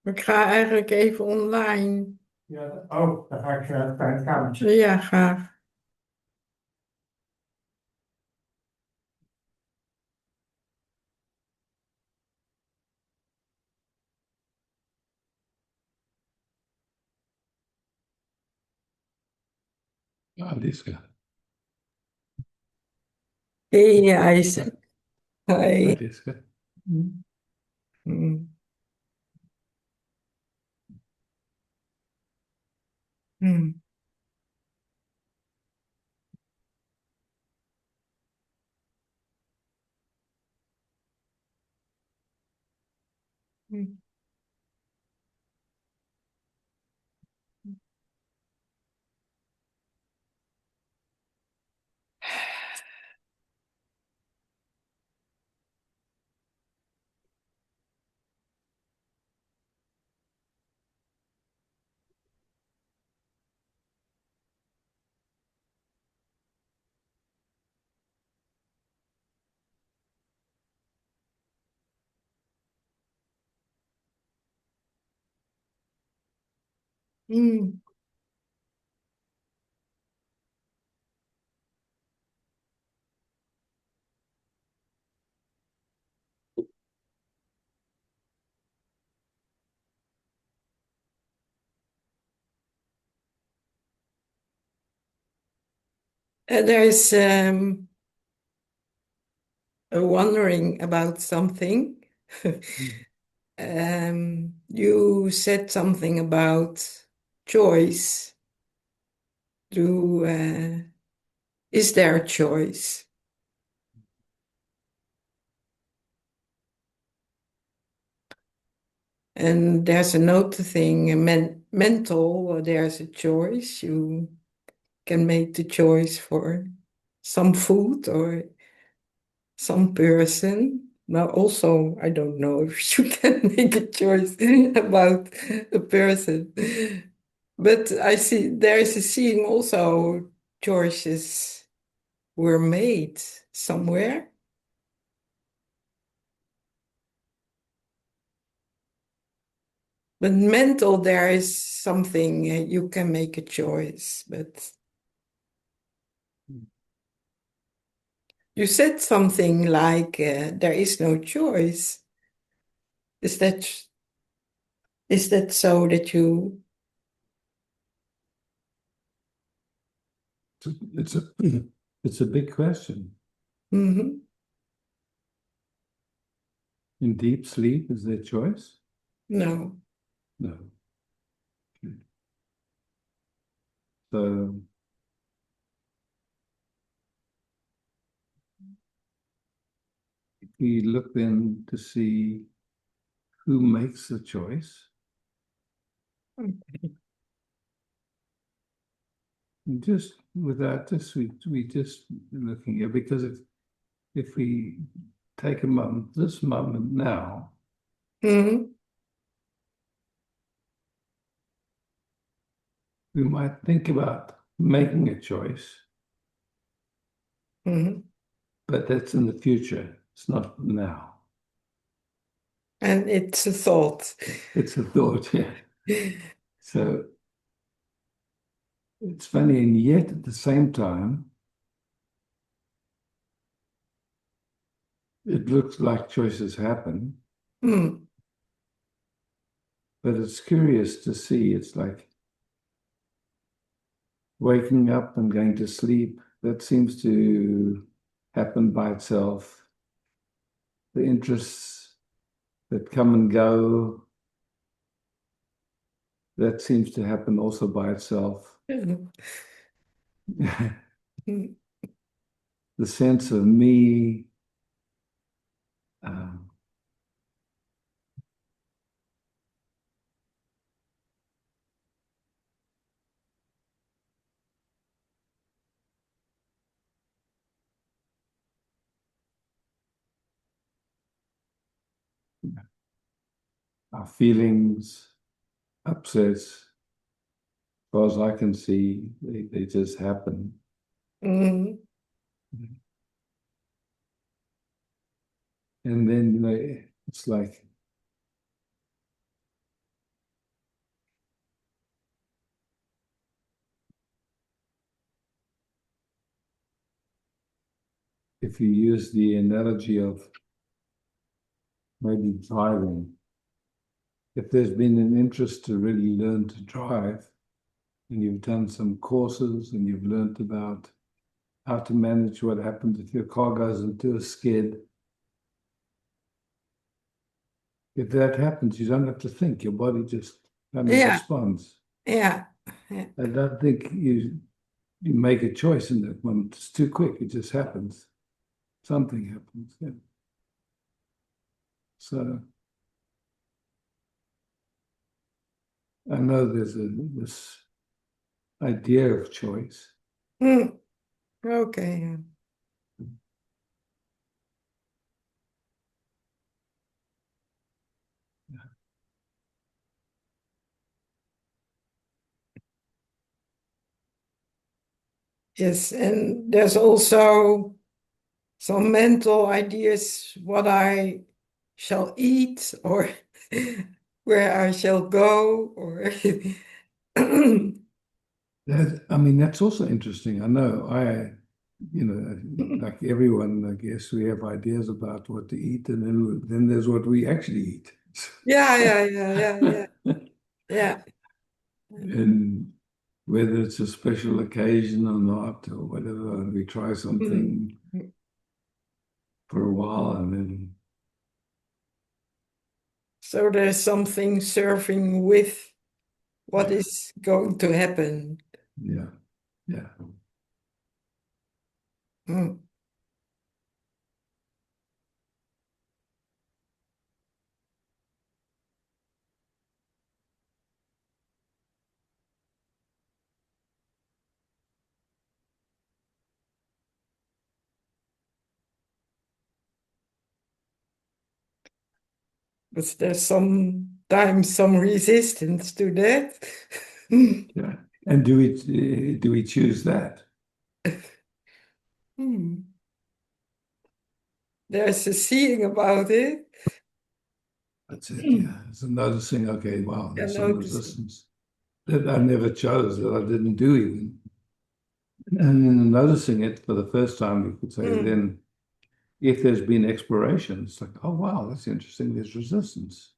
Ik ga eigenlijk even online. Ja, oh, dan ga ik naar het kamertje. Ja, graag. Alice. Hey, Isaac. Hi. Alice. Mm, mm, mm, mm. Mm. There is a wondering about something. You said something about choice. Is there a choice? And there's another thing, mental, there's a choice. You can make the choice for some food or some person. Now, also, I don't know if you can make a choice about a person, but I see there is a seeing also choices were made somewhere. But mental, there is something you can make a choice, but you said something like there is no choice. Is that so that you? It's a it's a big question. Mhm. In deep sleep, is there choice? No. No. So we look then to see who makes the choice. And just without this, we just looking at because if we take this moment now, Mhm. we might think about making a choice, Mhm. but that's in the future. It's not now. And it's a thought. It's a thought, yeah. So it's funny, and yet at the same time, it looks like choices happen, Mm. but it's curious to see. It's like waking up and going to sleep. That seems to happen by itself. The interests that come and go, that seems to happen also by itself. Mm. The sense of me, um, our feelings, upsets, as far as I can see, they just happen. Mm. And then, it's like if you use the analogy of maybe driving, if there's been an interest to really learn to drive, and you've done some courses and you've learned about how to manage what happens if your car goes into a skid. If that happens, you don't have to think. Your body just kind of Yeah, responds. yeah, yeah. I don't think you make a choice in that moment. It's too quick. It just happens. Something happens. Yeah. So I know there's this idea of choice. Mm, okay. Yeah. Yes, and there's also some mental ideas what I shall eat or where I shall go or I mean, that's also interesting. I know like everyone, I guess we have ideas about what to eat, and then there's what we actually eat. yeah, yeah, yeah, yeah, yeah, yeah. And whether it's a special occasion or not, or whatever, and we try Mm. something for a while, and then So there's something serving with what yeah, is going to happen. yeah, yeah, Mm. But there's sometimes some resistance to that. yeah. And do we choose that? Hmm. There's a seeing about it That's it. Yeah, it's a noticing. Okay, wow, and there's some noticing. resistance that I never chose, that I didn't do even. And in noticing it for the first time, you could say, Mm. then if there's been exploration, it's like, oh, wow, that's interesting. There's resistance.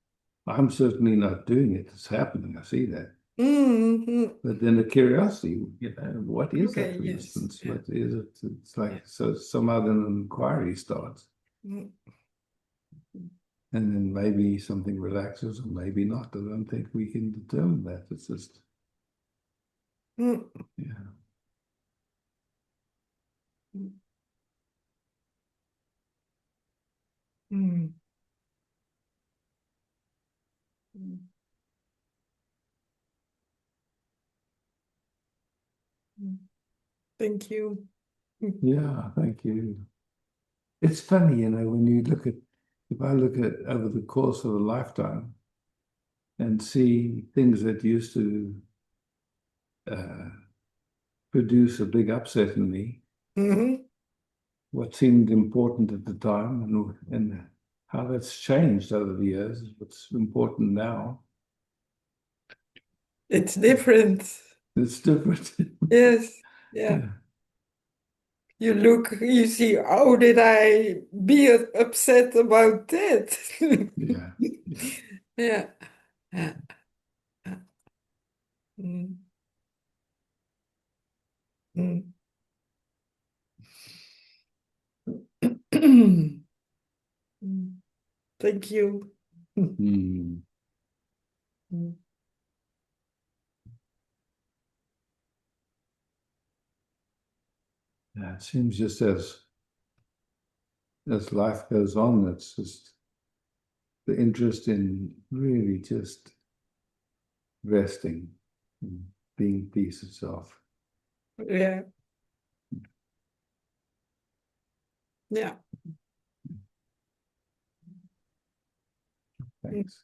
I'm certainly not doing it. It's happening. I see that. Mm. But then the curiosity, what is that Okay, yes. resistance? Yeah. What is it? It's Yeah. like, so somehow then an inquiry starts. Mm. And then maybe something relaxes or maybe not. I don't think we can determine that. It's just, Mm. yeah. Mm. Mm. Mm. Thank you. Mm. Yeah, thank you. It's funny, when you look at, if I look at over the course of a lifetime and see things that used to uh, produce a big upset in me, Mhm. what seemed important at the time and how that's changed over the years, what's important now, It's different. it's different. Yes. Yeah. Yeah, You look, you see, how did I be upset about that? yeah, yeah. Yeah. Yeah. Mm. Mm. Mm. Thank you. Hmm. Mm. Yeah, it seems just as life goes on, it's just the interest in really just resting and being peace itself. Yeah. Yeah. Mm. Thanks.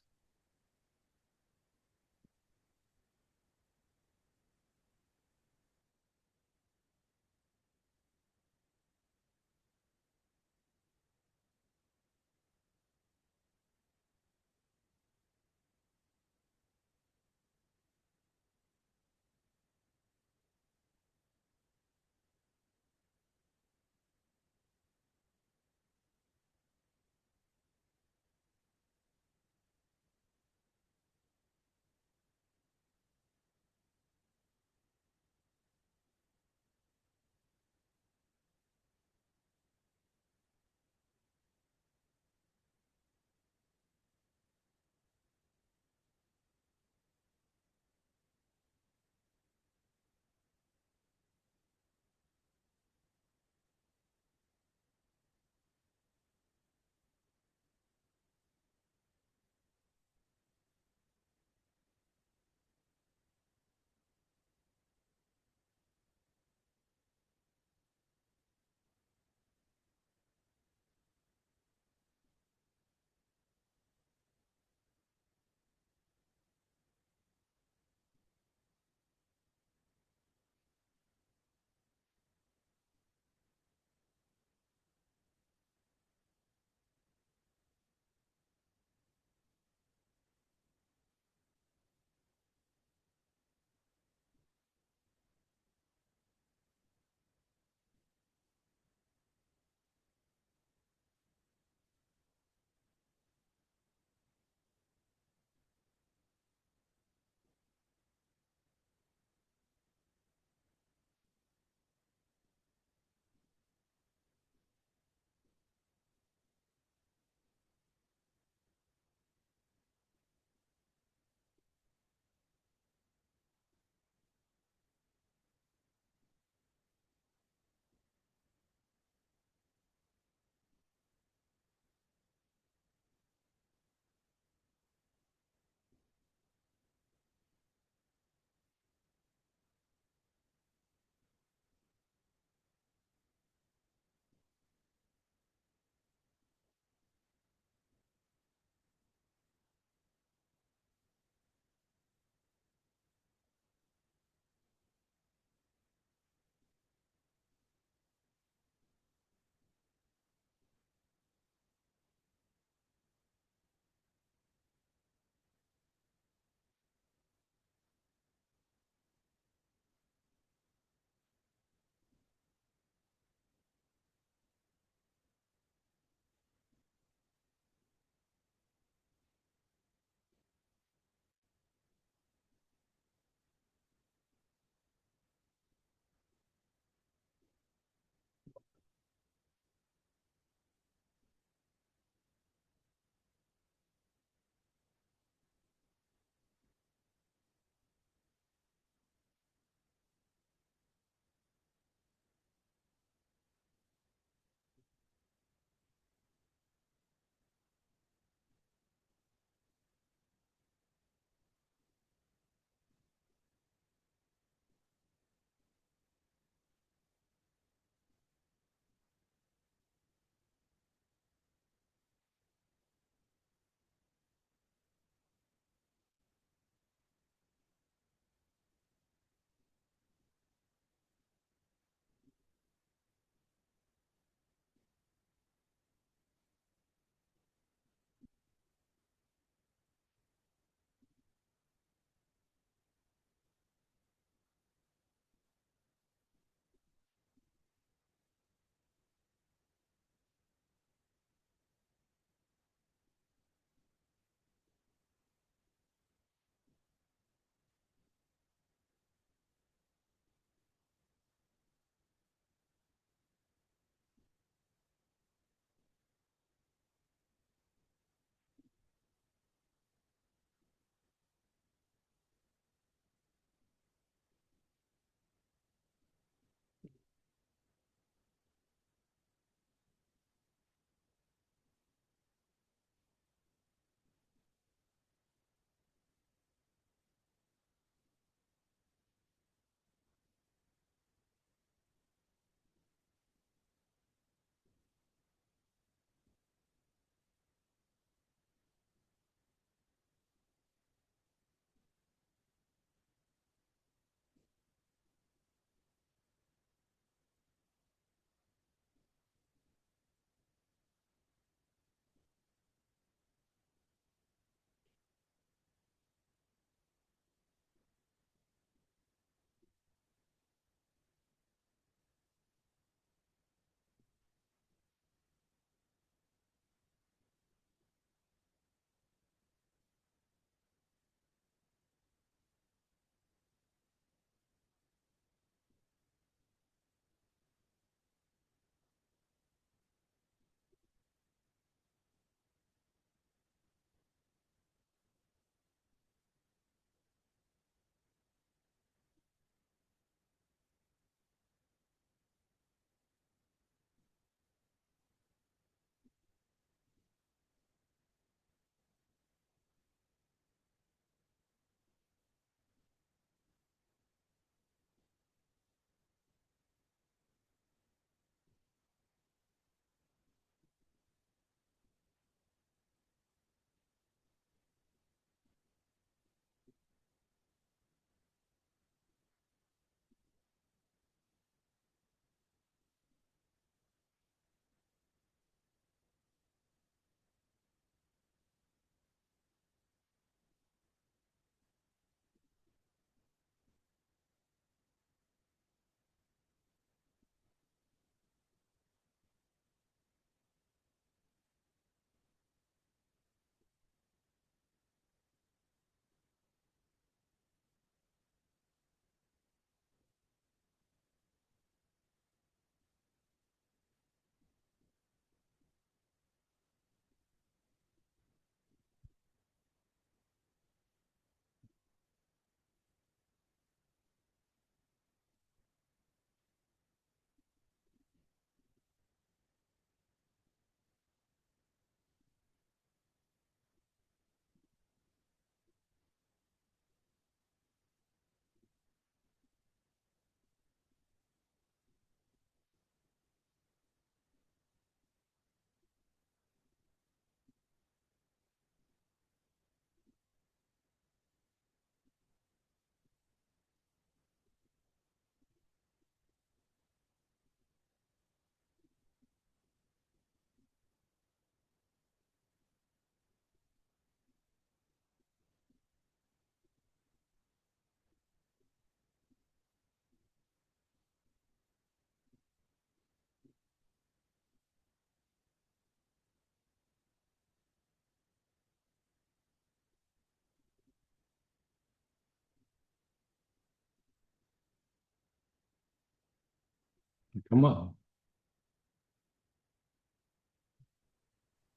Come on.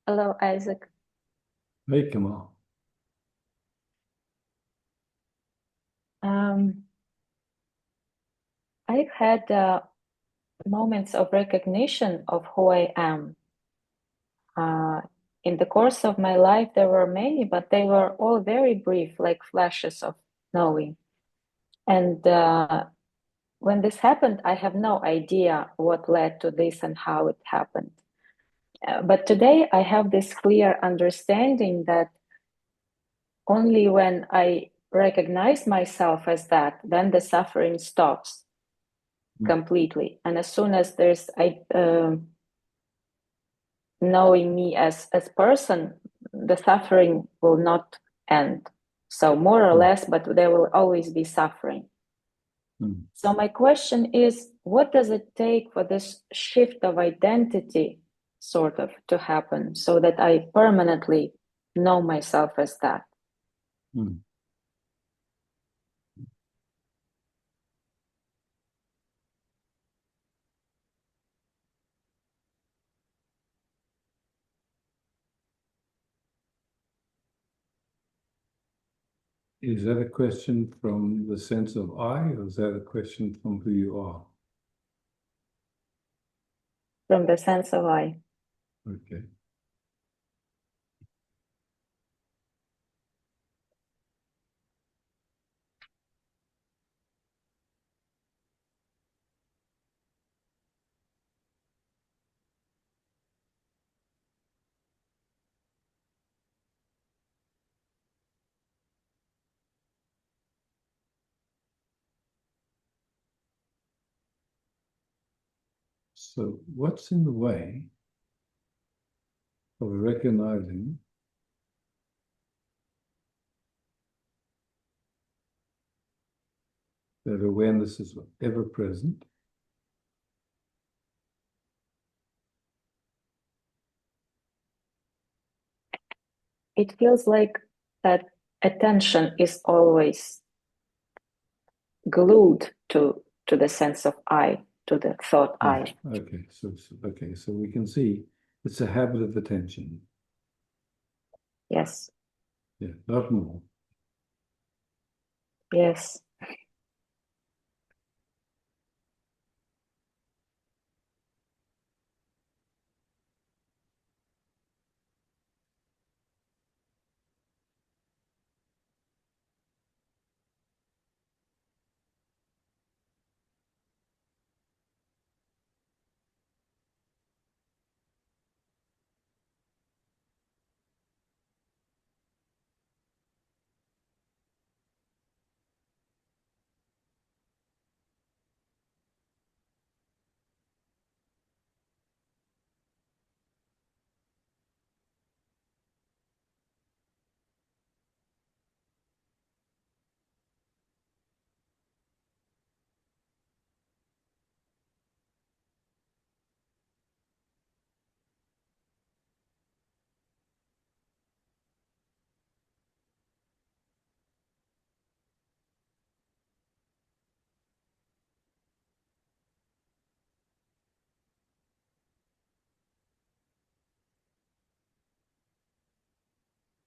Hello, Isaac. Hey, come on. I've had moments of recognition of who I am. Uh, in the course of my life, there were many, but they were all very brief, like flashes of knowing. And when this happened, I have no idea what led to this and how it happened. But today, I have this clear understanding that only when I recognize myself as that, then the suffering stops completely. And as soon as there's knowing me as person, the suffering will not end. So more or less, but there will always be suffering. So my question is, what does it take for this shift of identity sort of to happen so that I permanently know myself as that? Is that a question from the sense of I, or is that a question from who you are? From the sense of I. Okay. So what's in the way of recognizing that awareness is ever present? It feels like that attention is always glued to the sense of I, to the thought I. Okay, so we can see it's a habit of attention. Yes. Yeah, not more. Yes.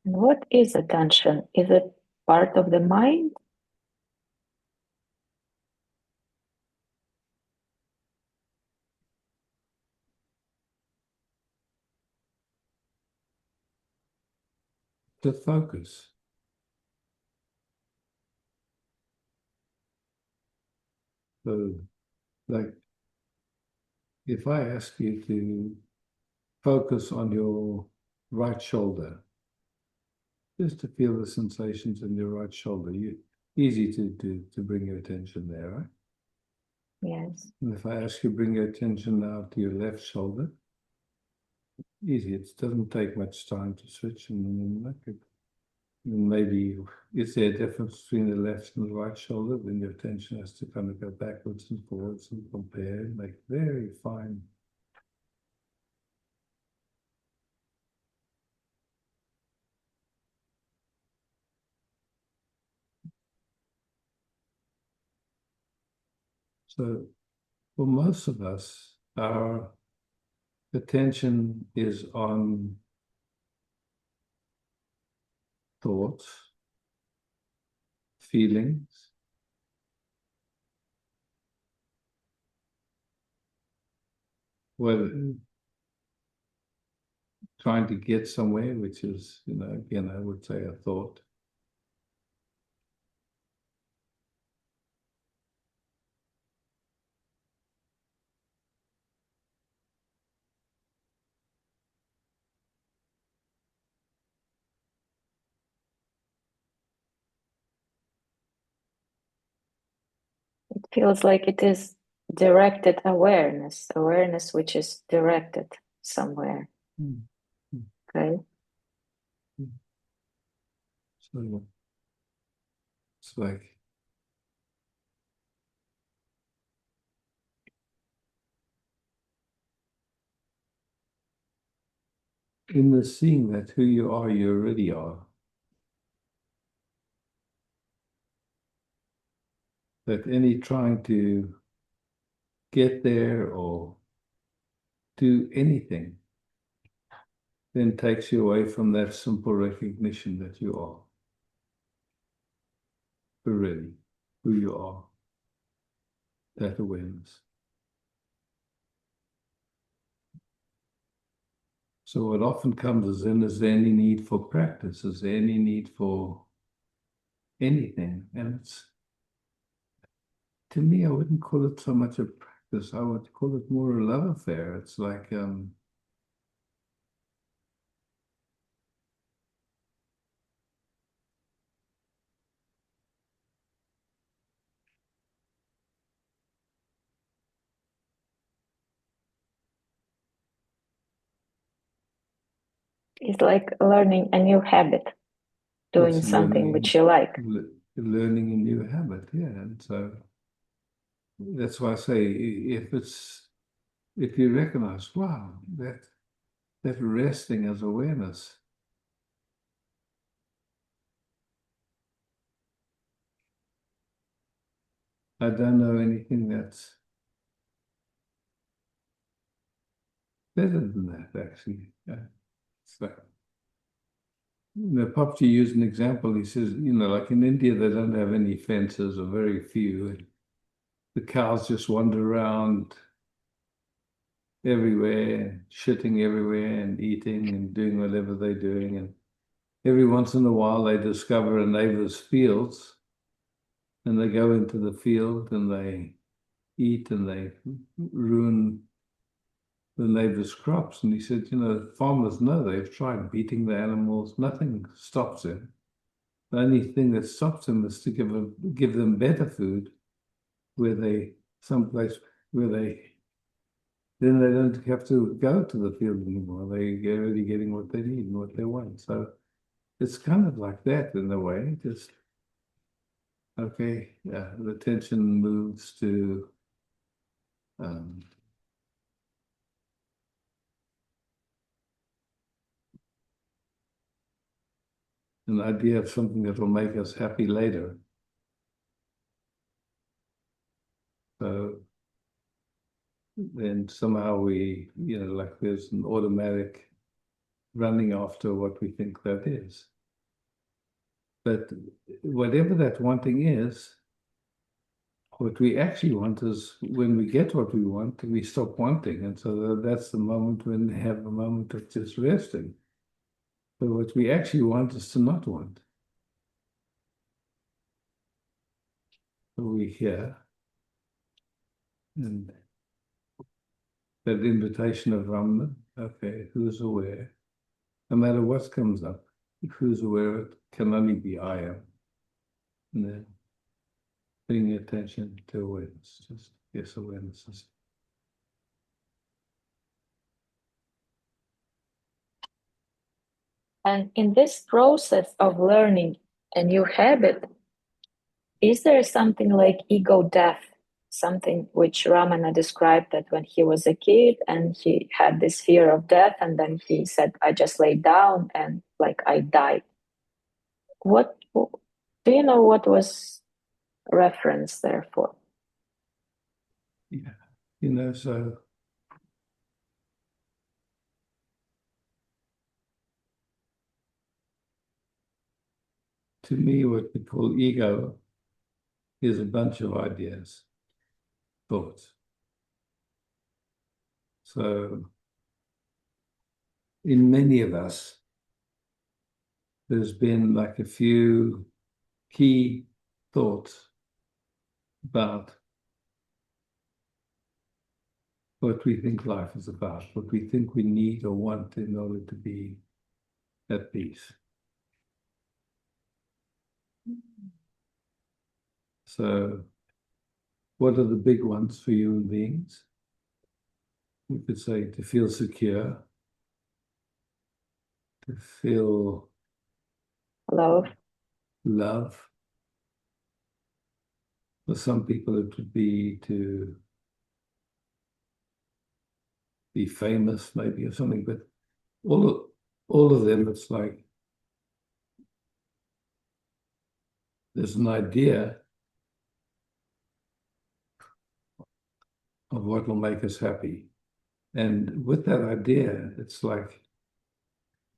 And what is attention? Is it part of the mind? The focus. So, like, if I ask you to focus on your right shoulder, just to feel the sensations in your right shoulder, easy to bring your attention there, right? Yes. And if I ask you to bring your attention now to your left shoulder, easy. It doesn't take much time to switch, and then maybe is there a difference between the left and the right shoulder? Then your attention has to kind of go backwards and forwards and compare, make very fine. So for most of us, our attention is on thoughts, feelings, whether trying to get somewhere, which is, again, I would say a thought. It feels like it is directed awareness which is directed somewhere. Mm. Okay. So it's like in the seeing that who you already are. That any trying to get there or do anything then takes you away from that simple recognition that you are already who you are, that awareness. So what often comes is there any need for practice? Is there any need for anything? And it's, to me, I wouldn't call it so much a practice. I would call it more a love affair. It's like, It's like learning a new habit, doing it's something which you like. learning a new habit, yeah. And so that's why I say if you recognize, wow, that resting as awareness. I don't know anything that's better than that, actually. It's like, Papji used an example. He says, like in India, they don't have any fences or very few. And the cows just wander around everywhere, shitting everywhere and eating and doing whatever they're doing. And every once in a while, they discover a neighbor's fields and they go into the field and they eat and they ruin the neighbor's crops. And he said, farmers know they've tried beating the animals, nothing stops them. The only thing that stops them is to give them better food someplace where then they don't have to go to the field anymore. They're already getting what they need and what they want. So it's kind of like that in a way. Just, okay, yeah, the attention moves to um, an idea of something that will make us happy later. So then somehow like there's an automatic running after what we think that is. But whatever that wanting is, what we actually want is when we get what we want, we stop wanting. And so that's the moment when we have a moment of just resting. But what we actually want is to not want. So we hear, and that invitation of Ramana, okay, who's aware? No matter what comes up, who's aware it can only be I am. And then paying attention to awareness, just yes, awareness. And in this process of learning a new habit, is there something like ego death? Something which Ramana described that when he was a kid and he had this fear of death, and then he said, I just laid down and like I died. What do you know what was reference there for? Yeah. So to me, what we call ego is a bunch of ideas, thoughts. So in many of us, there's been like a few key thoughts about what we think life is about, what we think we need or want in order to be at peace. So what are the big ones for human beings? We could say to feel secure, to feel Love. love. For some people, it would be to be famous, maybe, or something. But all of them, it's like there's an idea of what will make us happy. And with that idea, it's like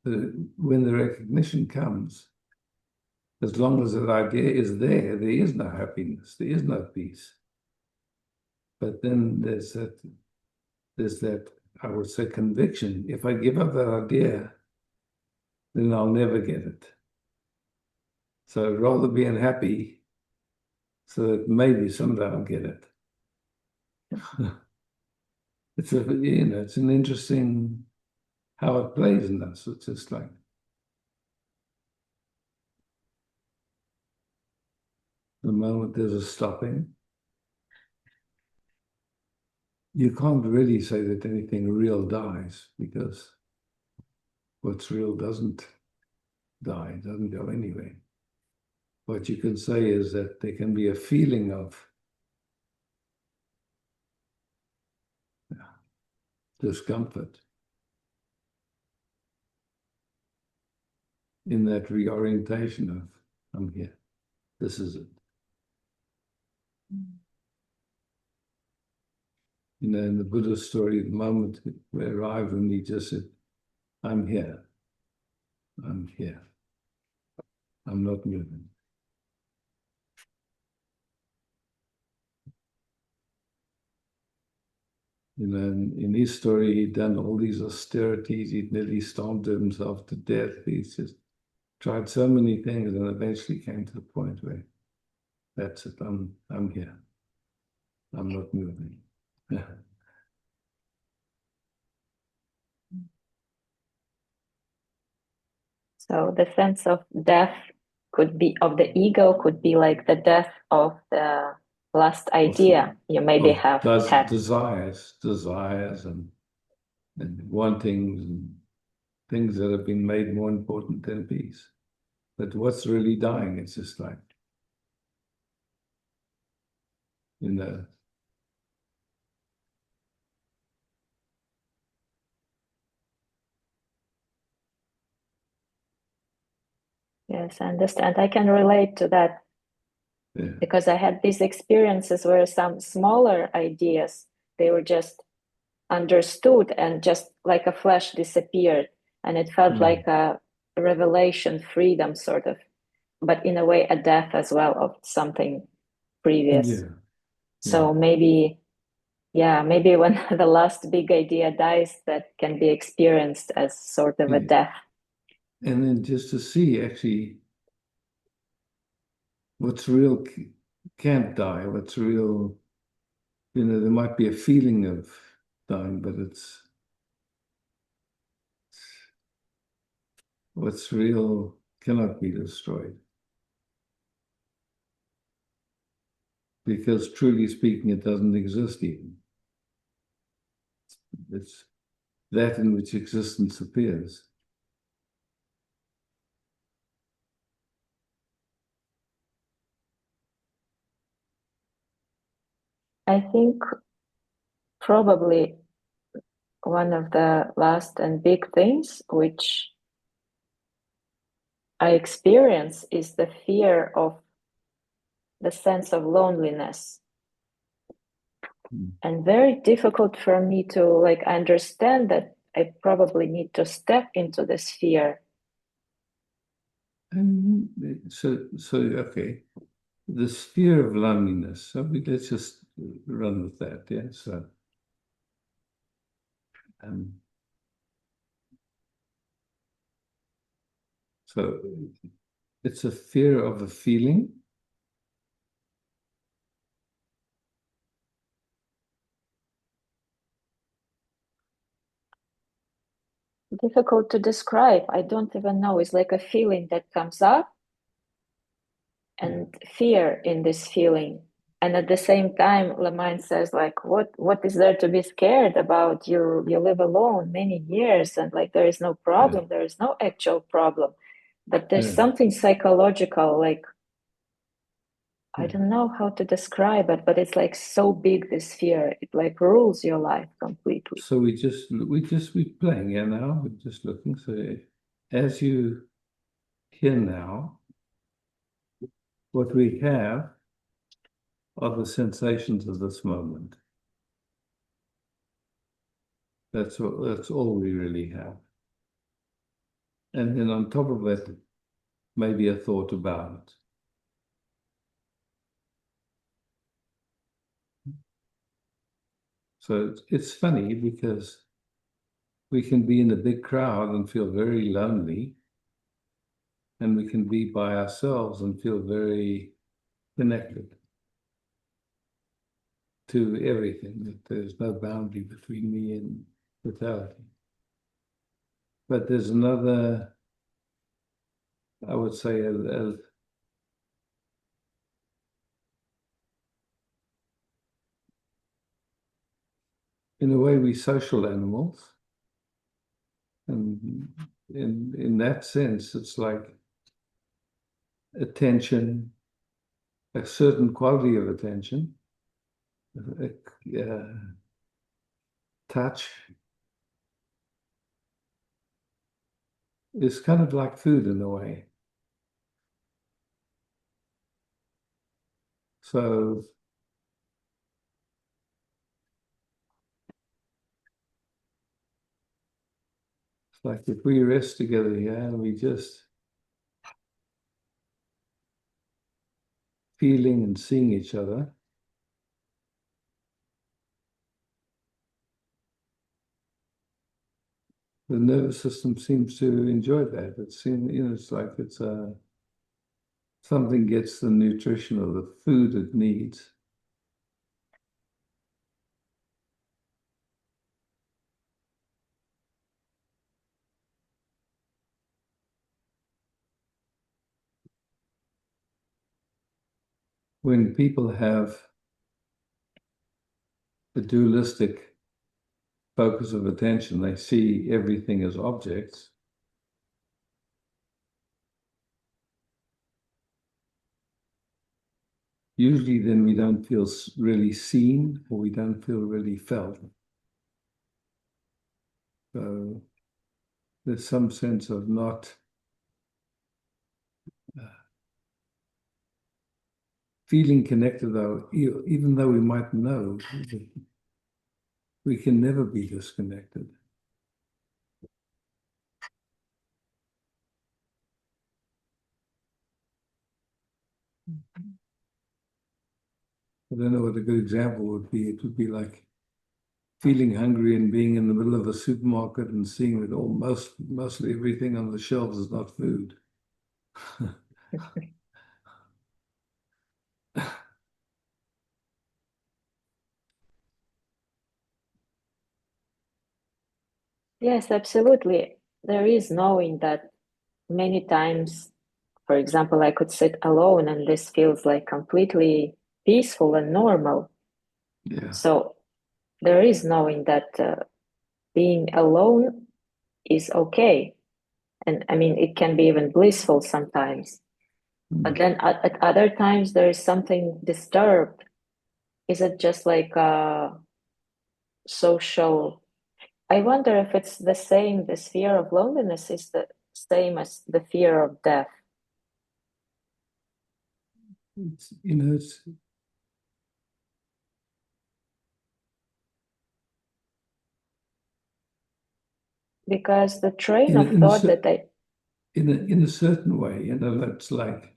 when the recognition comes, as long as that idea is there, there is no happiness, there is no peace. But then there's that, I would say, conviction. If I give up that idea, then I'll never get it. So I'd rather be unhappy so that maybe someday I'll get it. It's an interesting how it plays in us. It's just like the moment there's a stopping, you can't really say that anything real dies because what's real doesn't die, doesn't go anywhere. What you can say is that there can be a feeling of discomfort in that reorientation of, I'm here, this is it. In the Buddha story, the moment we arrived and he just said, I'm here, I'm here, I'm not moving. In his story, he'd done all these austerities, he'd nearly starved himself to death. He's just tried so many things and eventually came to the point where that's it, I'm here. I'm not moving. So the sense of death could be of the ego, could be like the death of the last idea you maybe have had. Desires and wantings and things that have been made more important than peace. But what's really dying? It's just like, Yes, I understand. I can relate to that because I had these experiences where some smaller ideas, they were just understood and just like a flash disappeared. And it felt like a revelation, freedom sort of, but in a way, a death as well of something previous. So maybe when the last big idea dies, that can be experienced as sort of a death. And then just to see actually what's real can't die, what's real, there might be a feeling of dying, but what's real cannot be destroyed. Because truly speaking, it doesn't exist even. It's that in which existence appears. I think probably one of the last and big things which I experience is the fear of the sense of loneliness. and very difficult for me to like understand that I probably need to step into this fear. So okay, the sphere of loneliness. So let's just run with that. Yeah. Um, so it's a fear of a feeling. Difficult to describe. I don't even know. It's like a feeling that comes up and fear in this feeling. And at the same time, the mind says, like, what is there to be scared about? You live alone many years, and like there is no problem, there is no actual problem. But there's something psychological, like I don't know how to describe it, but it's like so big, this fear. It like rules your life completely. So we're playing here now. We're just looking. So as you hear now, what we have are the sensations of this moment. That's all we really have. And then on top of it, maybe a thought about it. So it's funny because we can be in a big crowd and feel very lonely, and we can be by ourselves and feel very connected to everything, that there's no boundary between me and totality. But there's another, I would say, in a way, we social animals. And in that sense, it's like attention, a certain quality of attention, uh, touch is kind of like food in a way. So it's like if we rest together here and we just feeling and seeing each other, the nervous system seems to enjoy that. It's like something gets the nutrition or the food it needs. When people have a dualistic focus of attention, they see everything as objects. Usually then we don't feel really seen, or we don't feel really felt. So there's some sense of not feeling connected, though, even though we might know, we can never be disconnected. I don't know what a good example would be. It would be like feeling hungry and being in the middle of a supermarket and seeing that mostly everything on the shelves is not food. Yes, absolutely. There is knowing that many times, for example, I could sit alone and this feels like completely peaceful and normal. Yeah. So there is knowing that being alone is okay. And I mean, it can be even blissful sometimes. But then at other times, there is something disturbed. Is it just like a social? I wonder if it's the same, this fear of loneliness is the same as the fear of death. It's because the train in a, of in a, thought cer- that I in a certain way, that's like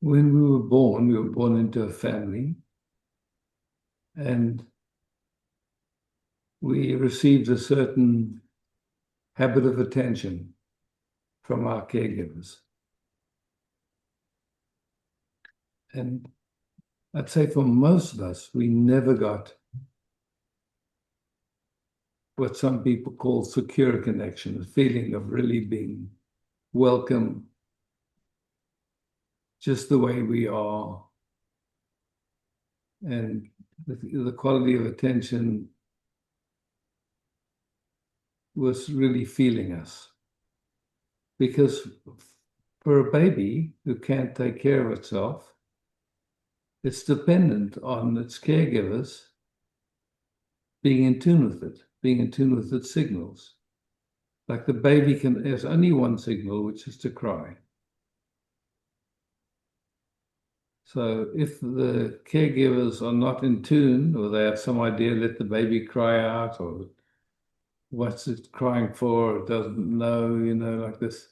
when we were born into a family, and we received a certain habit of attention from our caregivers. And I'd say for most of us, we never got what some people call secure connection, the feeling of really being welcome just the way we are. And the quality of attention was really feeling us. Because for a baby who can't take care of itself, it's dependent on its caregivers being in tune with it, being in tune with its signals. Like the baby has only one signal, which is to cry. So if the caregivers are not in tune, or they have some idea, let the baby cry out, or what's it crying for, it doesn't know, like this.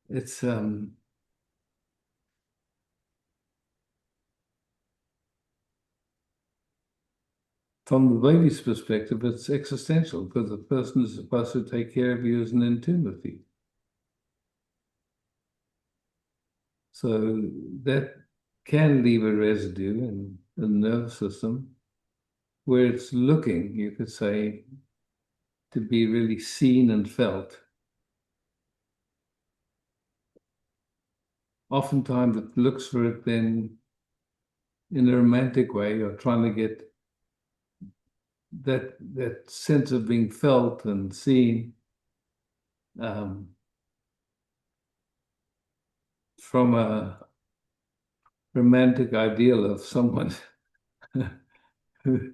It's from the baby's perspective, it's existential because the person is supposed to take care of you isn't in tune with you. So that can leave a residue in the nervous system where it's looking, you could say, to be really seen and felt. Oftentimes it looks for it then in a romantic way, or trying to get that sense of being felt and seen from a romantic ideal of someone who,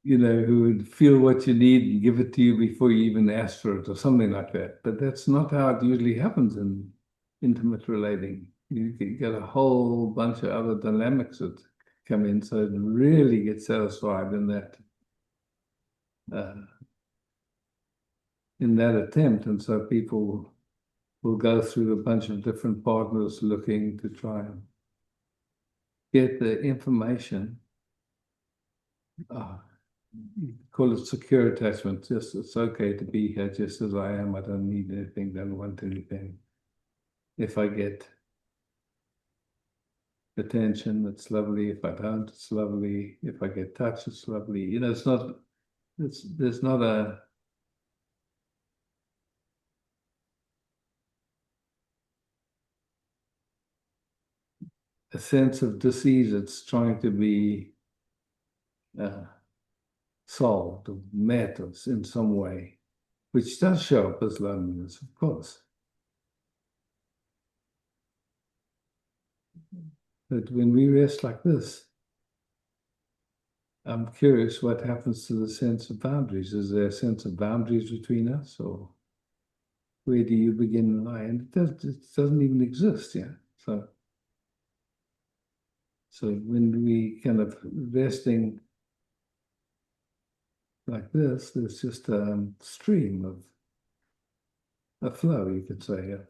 who would feel what you need and give it to you before you even ask for it, or something like that. But that's not how it usually happens in intimate relating. You get a whole bunch of other dynamics that come in, so to really get satisfied uh, in that attempt. And so people will go through a bunch of different partners looking to try and get the information. You call it secure attachment. Just it's okay to be here just as I am. I don't need anything, don't want anything. If I get attention, it's lovely. If I don't, it's lovely. If I get touch, it's lovely. There's not a sense of disease that's trying to be uh, solved or met or in some way, which does show up as loneliness, of course. But when we rest like this, I'm curious what happens to the sense of boundaries. Is there a sense of boundaries between us, or where do you begin and lie? And it doesn't even exist, yeah. So when we kind of resting like this, there's just a stream of a flow, you could say, of,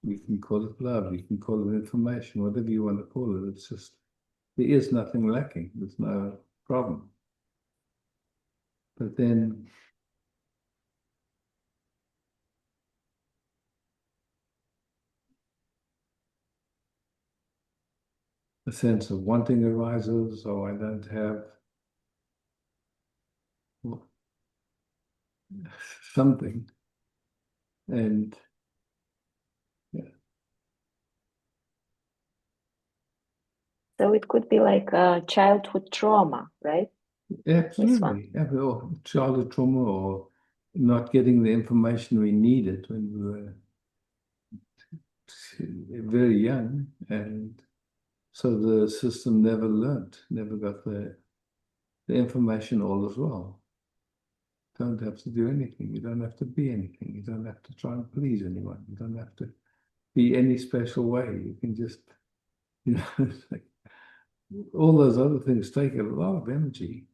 you can call it love, you can call it information, whatever you want to call it. It's just, there is nothing lacking. There's no problem. But then a sense of wanting arises, or I don't have something. And yeah, so it could be like a childhood trauma, right? This one. absolutely. Or childhood trauma, or not getting the information we needed when we were very young. And so the system never learned, never got the information all as well. Don't have to do anything. You don't have to be anything. You don't have to try and please anyone. You don't have to be any special way. You can just, it's like all those other things take a lot of energy.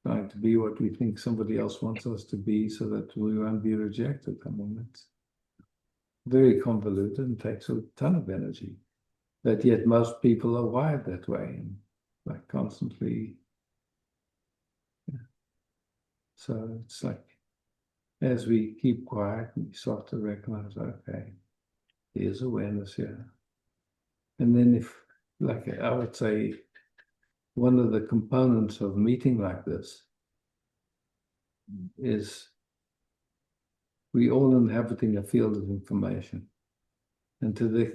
Trying to be what we think somebody else wants us to be so that we won't be rejected. I mean, it's very convoluted and takes a ton of energy. But yet most people are wired that way and like constantly. Yeah. So it's like as we keep quiet, we start to recognize, okay, there's awareness here. And then if, like I would say, one of the components of meeting like this is we all inhabiting a field of information. And to the,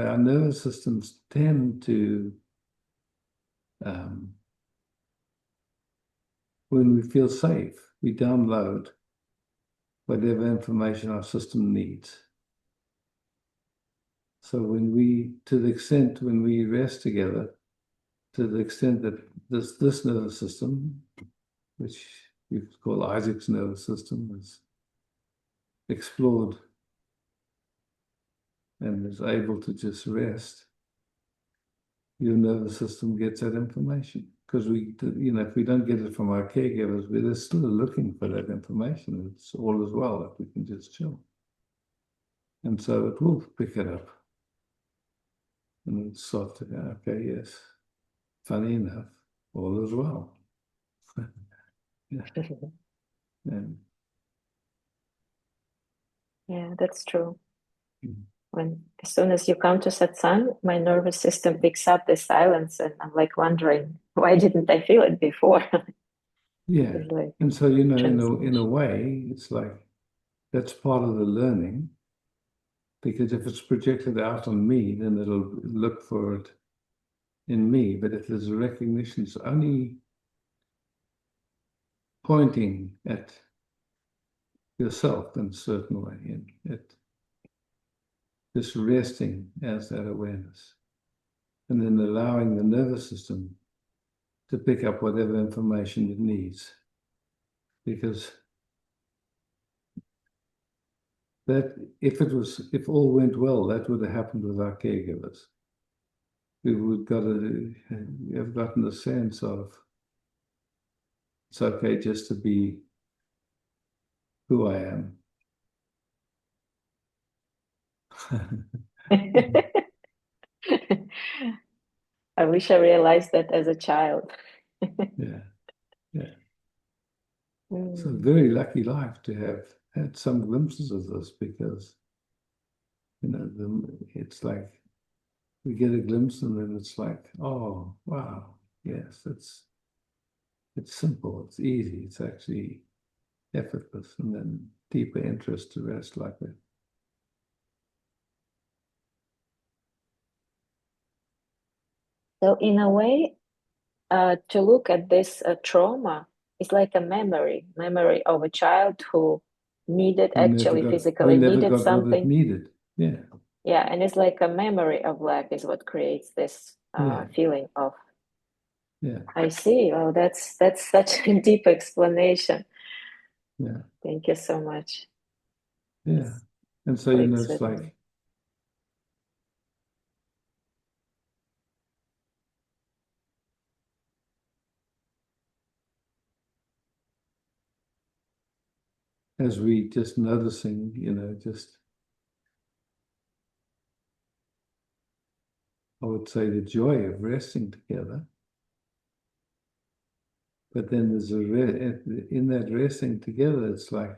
our nervous systems tend to, when we feel safe, we download whatever information our system needs. So to the extent when we rest together, to the extent that this nervous system, which we call Isaac's nervous system, is explored and is able to just rest, your nervous system gets that information. Because if we don't get it from our caregivers, we're still looking for that information. It's all as well if we can just chill. And so it will pick it up. And it's sort of, okay, yes, funny enough, all as well. Yeah. And, Yeah, that's true. As soon as you come to satsang, my nervous system picks up the silence, and I'm like wondering, why didn't I feel it before? yeah. It's like And so, in transmission. a way, it's like that's part of the learning. Because if it's projected out on me, then it'll look for it in me. But if there's a recognition, it's only pointing at yourself in a certain way, and at just resting as that awareness. And then allowing the nervous system to pick up whatever information it needs. Because that, if all went well, that would have happened with our caregivers. We would have gotten the sense of it's okay just to be who I am. I wish I realized that as a child. Yeah, yeah. It's a Mm. very lucky life to have had some glimpses of this because, it's like we get a glimpse and then it's like, oh, wow, yes, it's simple, it's easy, it's actually effortless, and then deeper interest to rest like that. So in a way, to look at this trauma is like a memory of a child who Who physically never needed got what it something. needed. Yeah, Yeah, and it's like a memory of lack is what creates this yeah, feeling of, yeah, I see. Oh, that's such a deep explanation. yeah, Thank you so much. yeah. And so, Clicks it's with me. like, as we just noticing, I would say the joy of resting together. But then there's in that resting together, it's like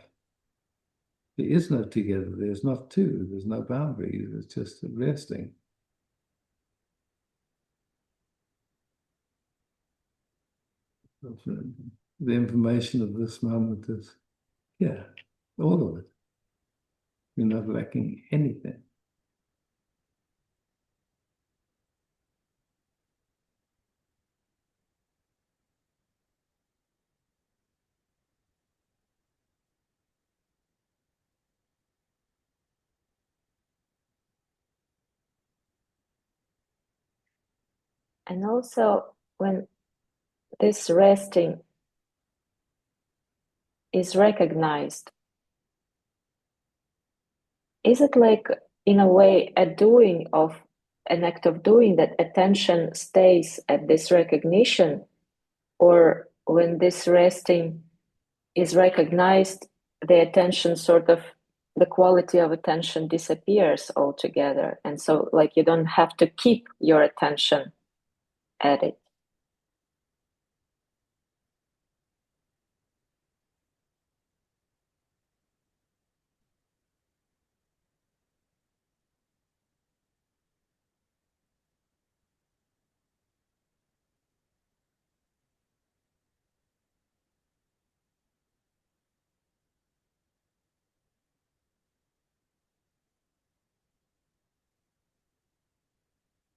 there is no together, there's not two, there's no boundary, it's just resting. The information of this moment is, yeah, all of it. You're not lacking anything. And also, when this resting is recognized, is it like, in a way, a doing of an act of doing, that attention stays at this recognition, or when this resting is recognized, the attention sort of, the quality of attention disappears altogether. And so, like, you don't have to keep your attention at it.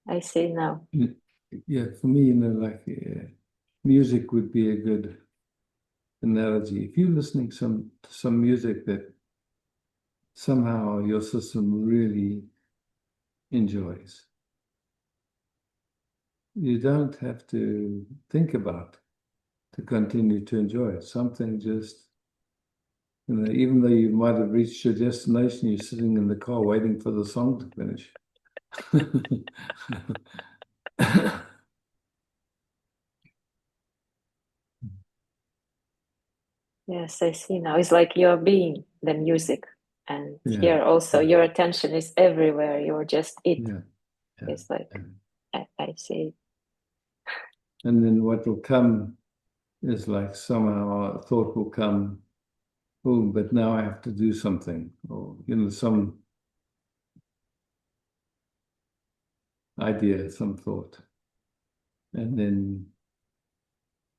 I see now. Yeah, for me, like music would be a good analogy. If you're listening to some music that somehow your system really enjoys, you don't have to think about to continue to enjoy it. Something just, even though you might have reached your destination, you're sitting in the car waiting for the song to finish. Yes, I see now. It's like you're being the music. And Yeah, here also, yeah, your attention is everywhere. You're just it. yeah, yeah. It's like, I see. And then what will come is like somehow a thought will come, oh, but now I have to do something, or some idea, some thought. And then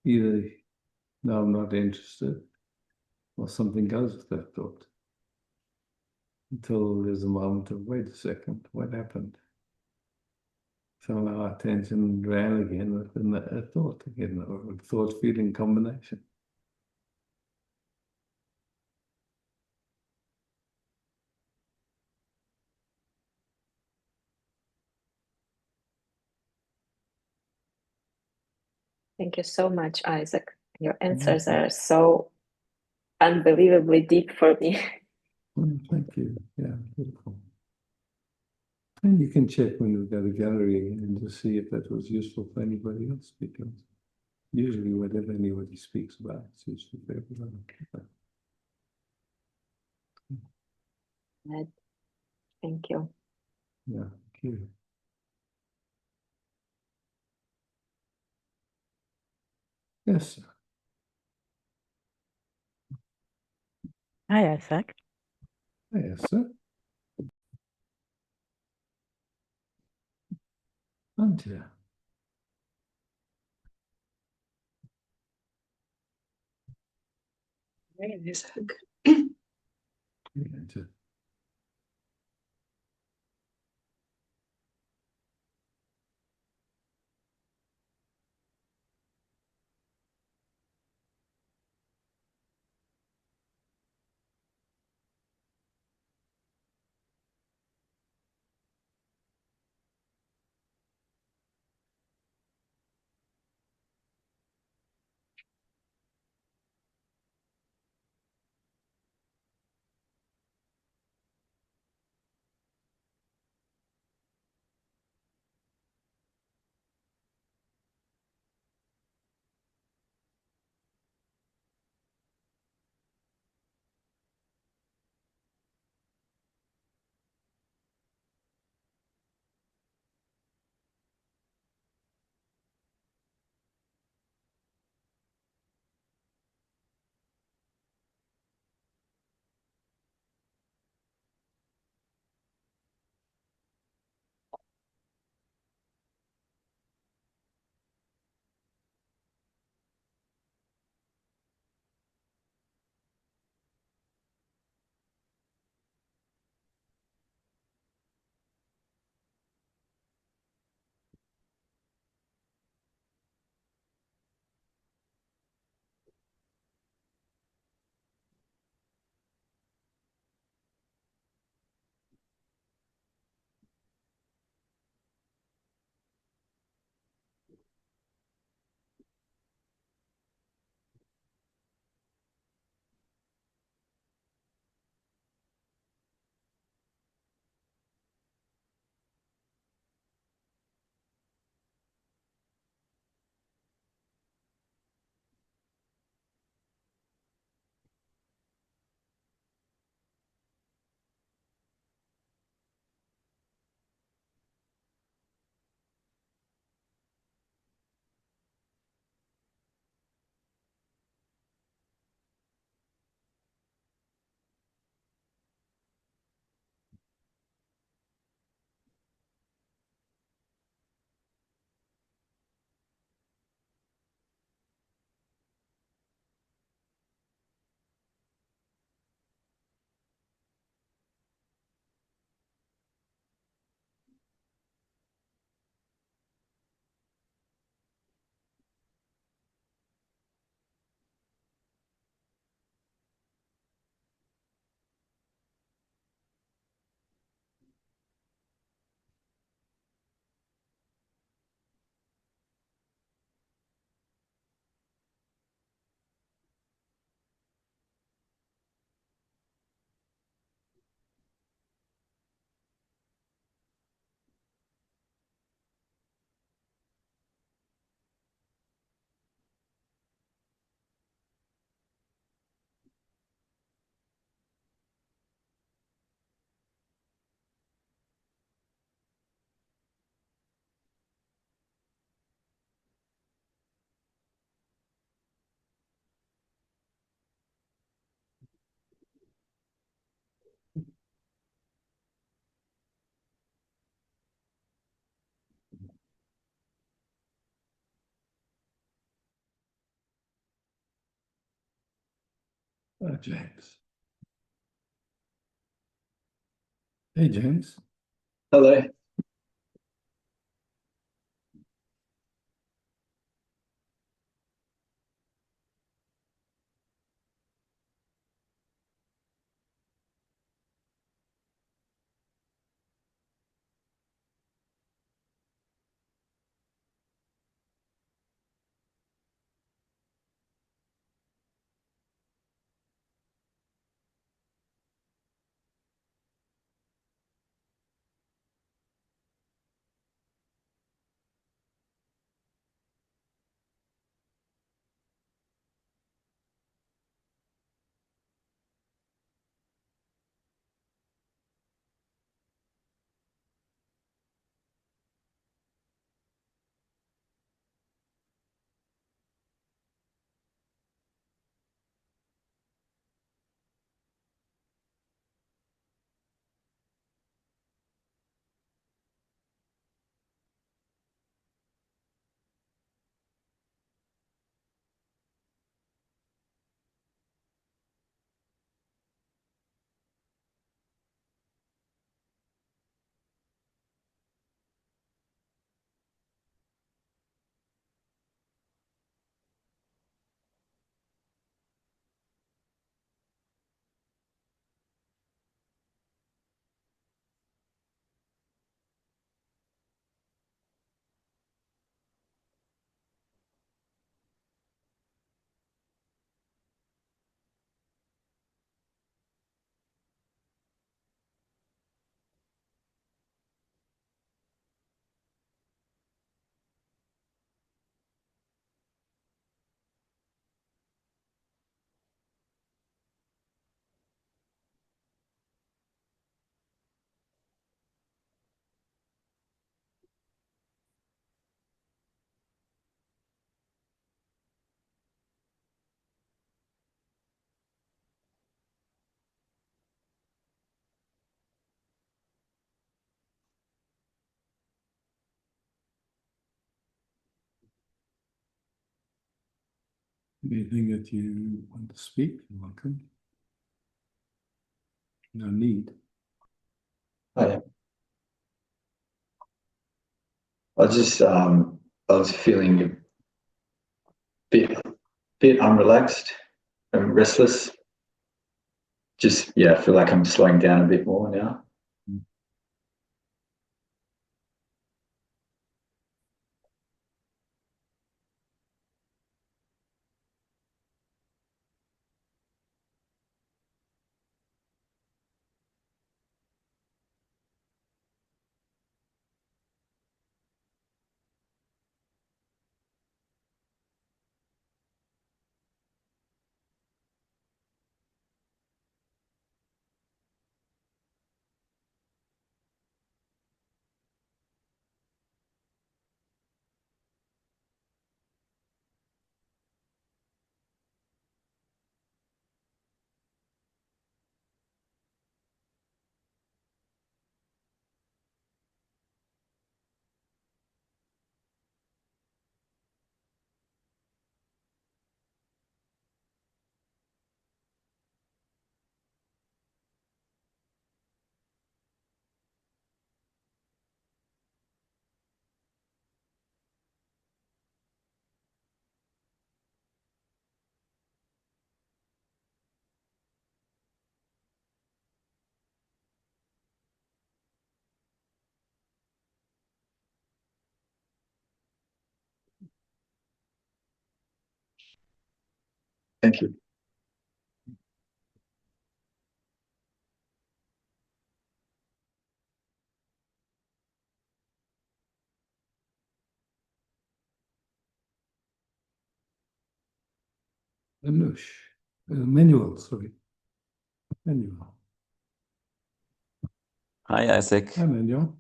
either, no, I'm not interested, or something goes with that thought. Until there's a moment of, wait a second, what happened? Somehow our attention ran again within a thought again, or a thought feeling combination. Thank you so much, Isaac. Your answers Okay. are so unbelievably deep for me. Thank you. Yeah, beautiful. And you can check when you go to the gallery again and just see if that was useful for anybody else, because usually whatever anybody speaks about, it's useful for everyone. Thank you. Yeah, thank you. Yes, sir. Hi, Isaac. Yes, sir. Anja. Hey, Isaac. Yeah, Anja. James. Hey, James. Hello. Anything that you want to speak, you're welcome. No need. Hi. I was feeling a bit unrelaxed and restless. Just, yeah, I feel like I'm slowing down a bit more now. Thank you. Anush. Manuel, sorry. Manuel. Hi, Isaac. Hi, Manuel.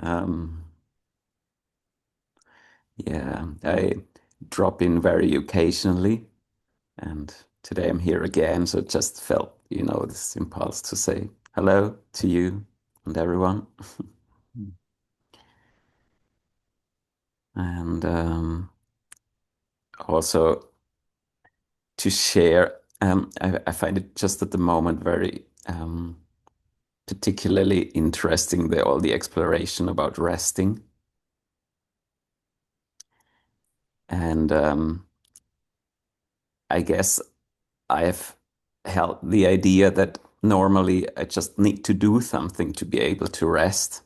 Um, yeah, I drop in very occasionally, and today I'm here again, so just felt, this impulse to say hello to you and everyone. And also to share. I find it just at the moment very particularly interesting, all the exploration about resting. And I guess I've held the idea that normally I just need to do something to be able to rest,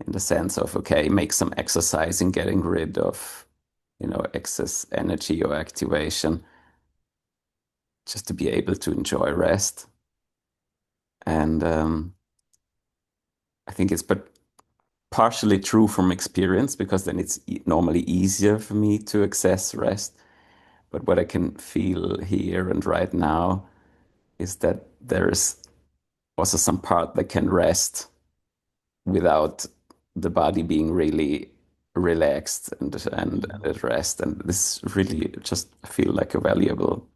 in the sense of, okay, make some exercise in getting rid of, excess energy or activation, just to be able to enjoy rest. And I think it's but partially true from experience, because then it's normally easier for me to access rest. But what I can feel here and right now is that there's also some part that can rest without the body being really relaxed and at rest. And this really just feel like a valuable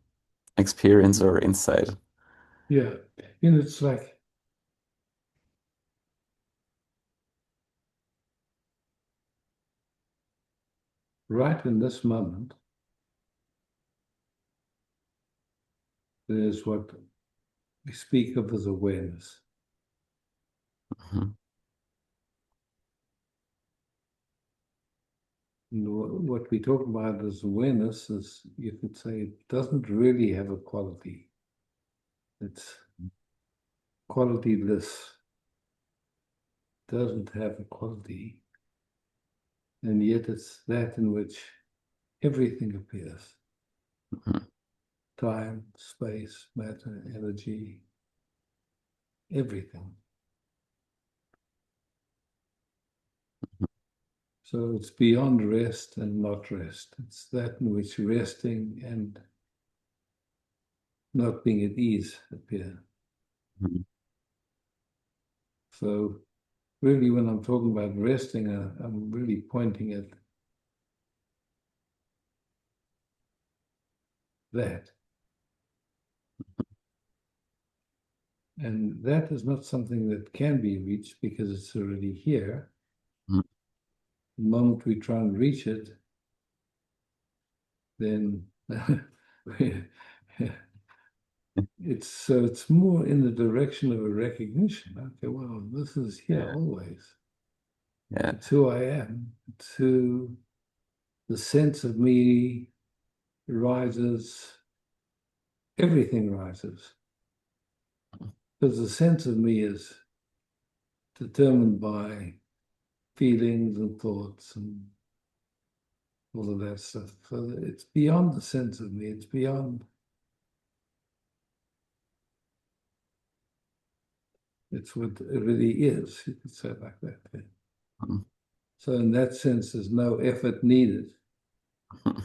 experience or insight. Yeah, it's like right in this moment, there's what we speak of as awareness. Mhm. And what we talk about as awareness is, you could say, it doesn't really have a quality. It's qualityless, doesn't have a quality. And yet it's that in which everything appears. Mhm. Time, space, matter, energy, everything. So it's beyond rest and not rest. It's that in which resting and not being at ease appear. Mhm. So really, when I'm talking about resting, I'm really pointing at that. And that is not something that can be reached because it's already here. Mhm. The moment we try and reach it, then it's more in the direction of a recognition. Okay, well, this is here Yeah. always. Yeah. It's who I am. It's who the sense of me rises. Everything rises. Because the sense of me is determined by feelings and thoughts and all of that stuff. So it's beyond the sense of me. It's beyond. It's what it really is. You could say it like that. Yeah. Mhm. So in that sense, there's no effort needed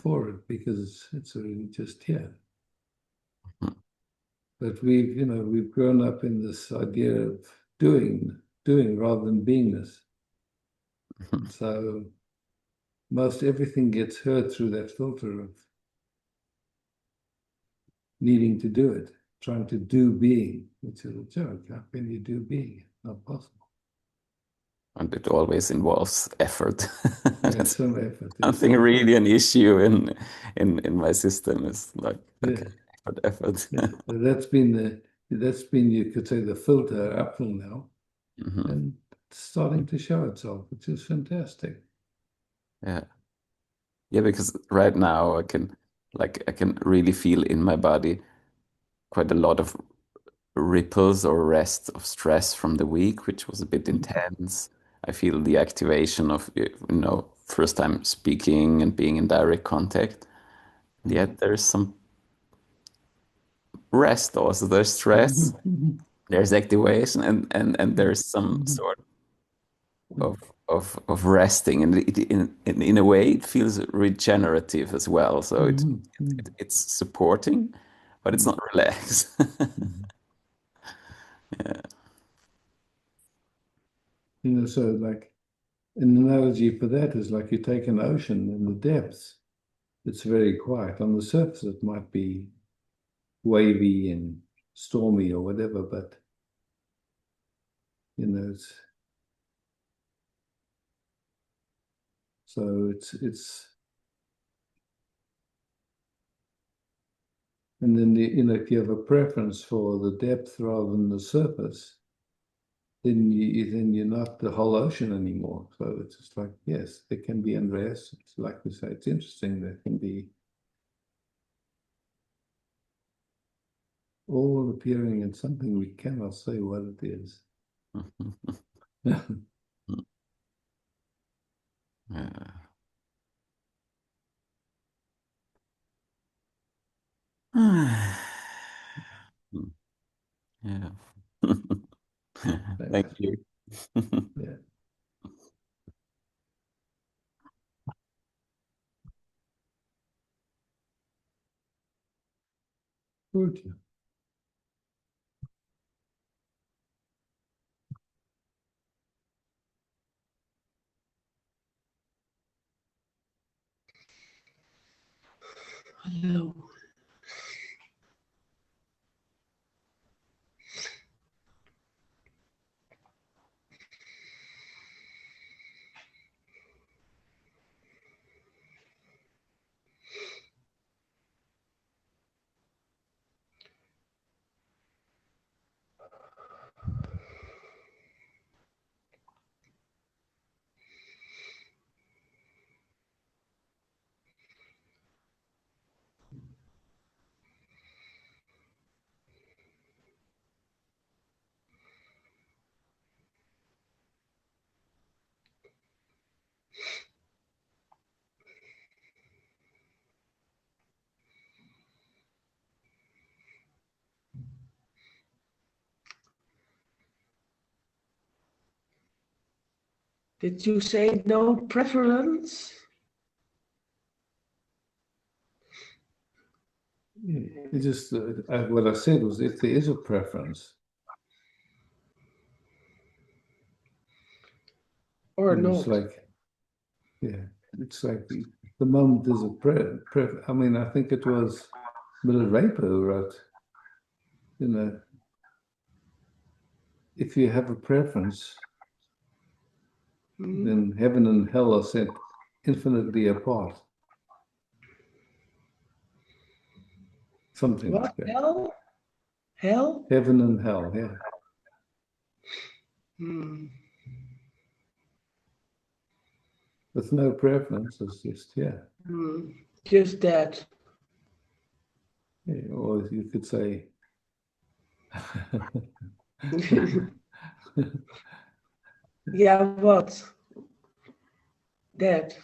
for it because it's really just here. Mhm. But we've grown up in this idea of doing rather than beingness. Mhm. So most everything gets heard through that filter of needing to do it, trying to do being, which is a joke. How can you do being? Not possible. And it always involves effort. Yeah, That's some effort. something really an issue in my system is like, Yeah, okay, effort. yeah. That's been, you could say, the filter up till now, Mhm. and it's starting to show itself, which is fantastic. Yeah. Yeah, because right now I can really feel in my body quite a lot of ripples or rest of stress from the week, which was a bit intense. I feel the activation of, first time speaking and being in direct contact. Yet there's some rest also. There's stress, there's activation, and there's some sort of resting, and in a way it feels regenerative as well. So it's supporting, but it's not relaxed. Yeah. So like an analogy for that is like you take an ocean in the depths, it's very quiet. On the surface, it might be wavy and stormy or whatever, but it's so it's And then, if you have a preference for the depth rather than the surface, then you're not the whole ocean anymore. So it's just like, yes, there can be unrest. It's like we say, it's interesting. There can be all appearing in something we cannot say what it is. Yeah. Thank Thanks. you. Yeah. Good. Hello. Did you say no preference? It just what I said was, if there is a preference, Or it's not? like, yeah, it's like the moment there's a I mean, I think it was Milarepa who wrote, if you have a preference, then heaven and hell are set infinitely apart. Something What? like that. Hell? Hell? Heaven and hell, yeah. Hmm. With no preference, it's just, yeah. Just that. Yeah, or you could say, Yeah, what? That.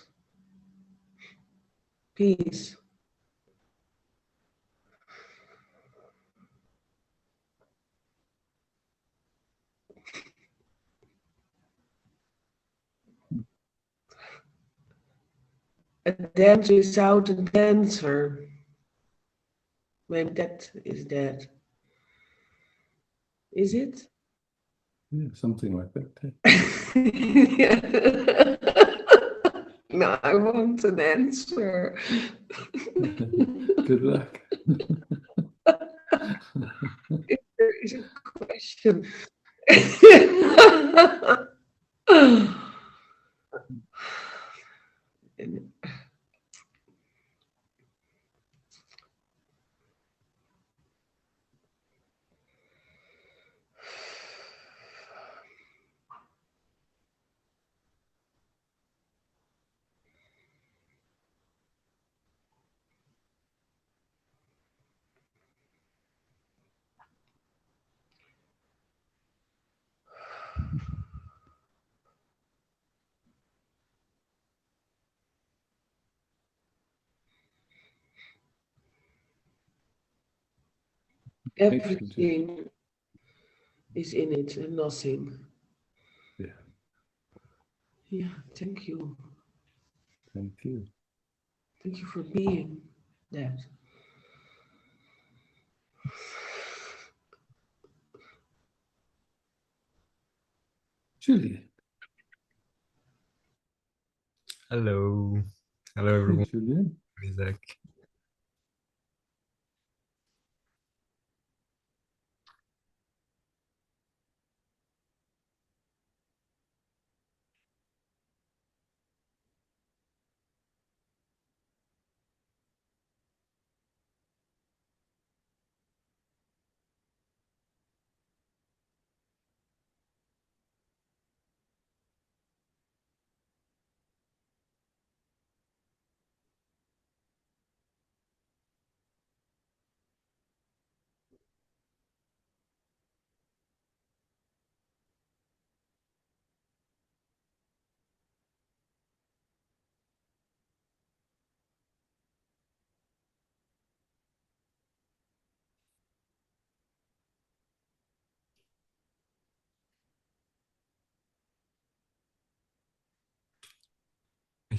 Peace. A dance without a dancer. Maybe that is that. Is it? yeah, something like that. No, I want an answer. Good luck. If there is a question. Everything is in it and nothing. Yeah, Yeah, thank you. thank you. Thank you for being that. Julian. Hello. Hello, Hey, everyone. Julian. Isaac.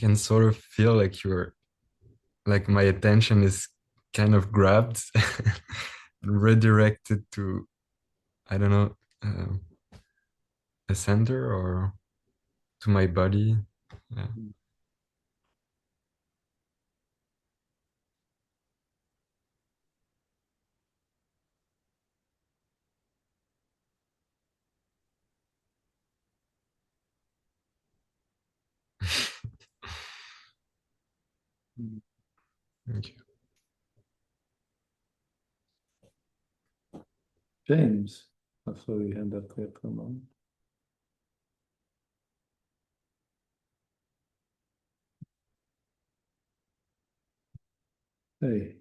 can sort of feel like like my attention is kind of grabbed and redirected to, I don't know, a center or to my body. Yeah. Thank you. James, I saw your hand up there for a moment. Hey,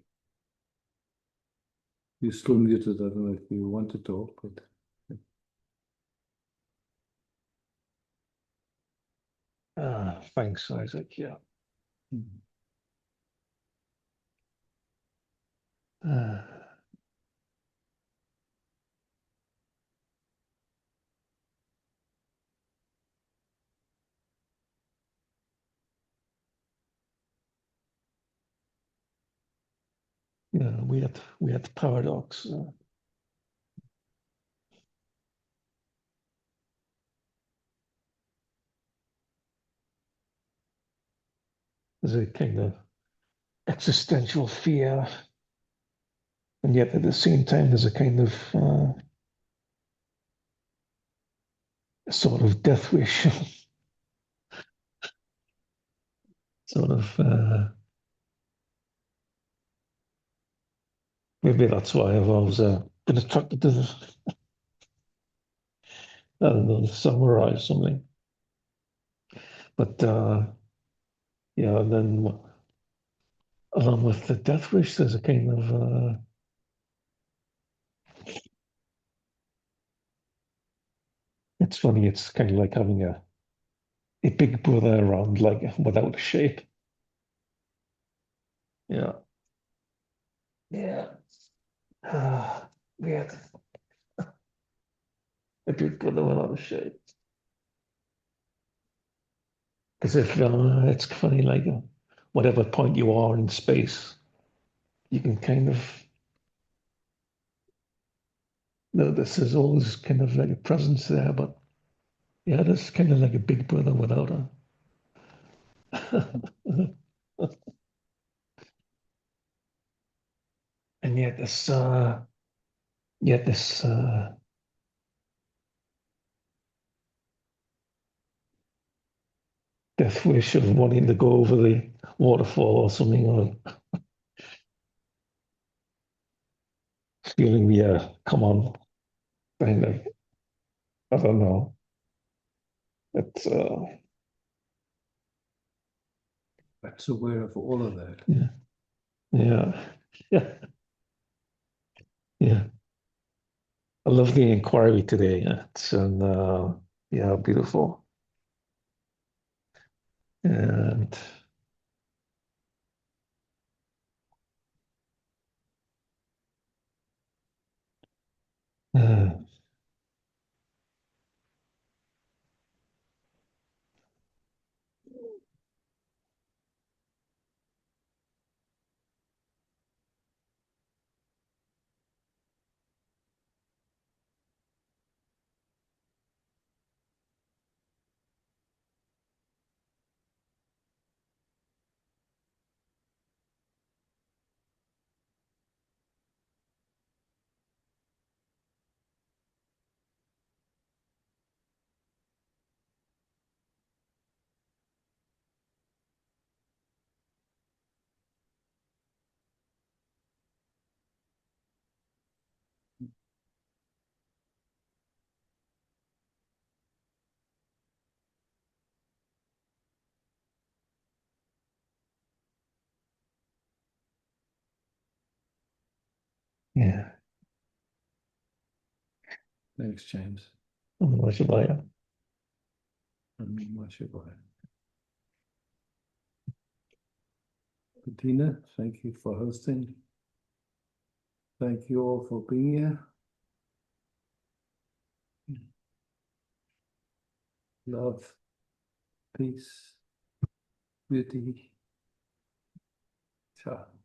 you're still muted. I don't know if you want to talk, but Thanks, Isaac. Yeah. Uh, yeah, we had paradox. There's a kind of existential fear, and yet at the same time, there's a kind of sort of death wish, sort of. Maybe that's why I've always been attracted to the, I don't know, the samurai or something. But yeah, and then along with the death wish, there's a kind of it's funny. It's kind of like having a big brother around, like without a shape. Yeah, yeah. We had a big brother without a shape. Because if it's funny, like whatever point you are in space, you can kind of know this is always kind of like a presence there, but yeah, there's kind of like a big brother without a. And yet this death wish of wanting to go over the waterfall or something, or feeling, yeah, come on, kind of, I don't know. It's that's aware of all of that. yeah, yeah, yeah, yeah. I love the inquiry today. It's yeah, beautiful. And uh, yeah, Thanks, James. what should I? What should I? Bettina, thank you for hosting. Thank you all for being here. Love, peace, Beauty. So.